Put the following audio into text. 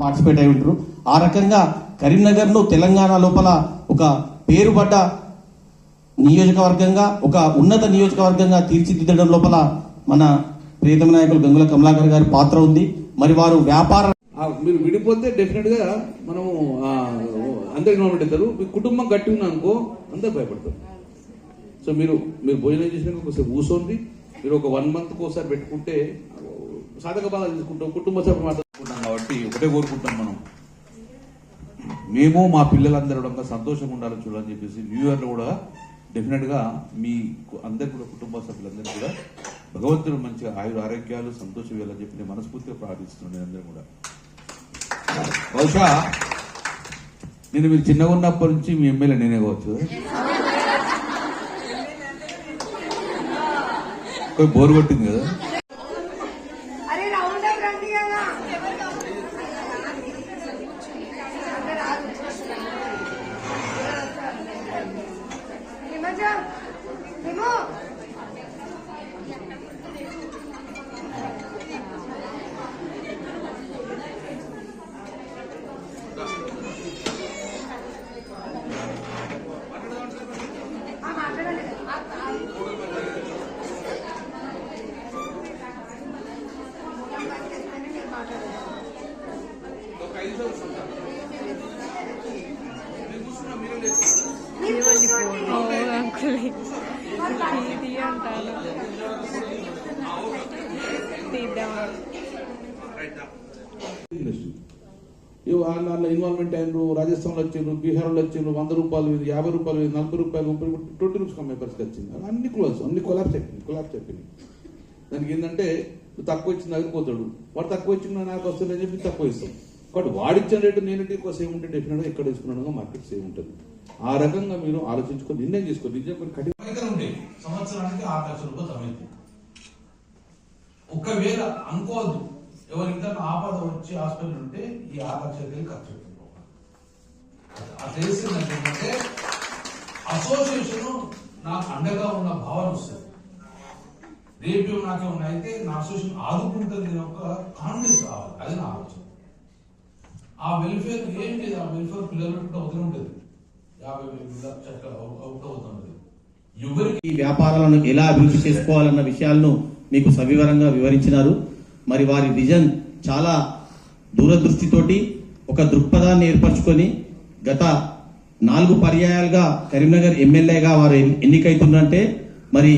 Participate అయి ఉంటారు. ఆ రకంగా కరీంనగర్ ను తెలంగాణ లోపల ఒక పేరుపడ్డ నియోజకవర్గంగా, ఒక ఉన్నత నియోజకవర్గంగా తీర్చిదిద్దడం లోపల మన ప్రియతమ నాయకులు గంగుల కమలాకర్ గారి పాత్ర ఉంది. మరి వారు వ్యాపార మీరు విడిపోతే డెఫినెట్ గా మనము అందరు ఇన్వాల్వ్మెంట్ అవుతారు. మీ కుటుంబం గట్టి ఉన్నా అనుకో అందరు భయపడతారు. సో మీరు భోజనం చేసినాక ఒకసారి కూర్చోండి. మీరు ఒక 1 month ఒకసారి పెట్టుకుంటే సాధక బాధ తీసుకుంటాం, కుటుంబ సభ్యులు మాట్లాడుకుంటాం. కాబట్టి ఒకటే కోరుకుంటాం, మేము మా పిల్లలందరూ కూడా సంతోషంగా ఉండాలని చూడాలని చెప్పేసి న్యూ ఇయర్ లో కూడా డెఫినెట్ గా మీ అందరు కూడా కుటుంబ సభ్యులందరూ కూడా భగవంతుడు మంచిగా ఆరోగ్యాలు సంతోషం ఇవ్వాలని చెప్పి నేను మనస్ఫూర్తిగా ప్రార్థిస్తున్నాను. అందరూ కూడా బహుశా నేను మీరు చిన్నగా ఉన్నప్పటి నుంచి మీ ఎమ్మెల్యే నేనే కావచ్చు. బోరు కొట్టింది కదా. దాంట్లో ఇన్వాల్వ్మెంట్ అయినారు. రాజస్థాన్లో వచ్చిండ్రు, బీహార్లో వచ్చిండ్రు. 100 రూపాయలు, 50 రూపాయలు, 40 రూపాయలు, 20 రూపీస్ కమ్మే పరిస్థితి వచ్చింది. అన్ని క్లోజ్, అన్ని కొలాప్స్ అయిపోయింది. దానికి ఏంటంటే నువ్వు తక్కువ ఇచ్చిన దగ్గర పోతాడు, వాడు తక్కువ ఇచ్చిన నాకు వస్తుందని చెప్పి తక్కువ ఇస్తాం. కాబట్టి వాడిచ్చిన రేటు నేనంటే ఎక్కువ సేమ్ ఉంటే డెఫినెట్గా ఎక్కడ తీసుకున్నాడుగా మార్కెట్ సేమ్ ఉంటుంది. ఆ రకంగా మీరు ఆలోచించుకొని నిర్ణయం చేసుకోండి. నిజం కఠిన సంవత్సరానికి 6 లక్షల రూపాయలు సమయం. ఒకవేళ అనుకోవద్దు, ఎవరికైనా ఆపద వచ్చి హాస్పిటల్ ఉంటే ఈ 6 లక్షలకి ఖర్చు అవుతుంది. అది తెలిసిందంటే అసోసియేషన్ నాకు అండగా ఉన్న భావన వస్తుంది. రేపు నాకేమన్నా అయితే నా అసోసియేషన్ ఆదుకుంటుంది, నేను ఒక కాన్ఫిడెన్స్ కావాలి. అది నా ఆలోచన. ఆ వెల్ఫేర్ ఏం లేదు, ఆ వెల్ఫేర్ పిల్లలు అవుతూ ఉంటుంది. 50,000 చక్కగా అవుట్ అవుతుంది. ఎవరికి ఈ వ్యాపారాలను ఎలా అభివృద్ధి చేసుకోవాలన్న విషయాలను మీకు సవివరంగా వివరించినారు. మరి వారి విజన్ చాలా దూరదృష్టితోటి ఒక దృక్పథాన్ని ఏర్పరచుకొని గత 4 పర్యాయాలుగా కరీంనగర్ ఎమ్మెల్యేగా వారు ఎన్నికైతుందంటే మరి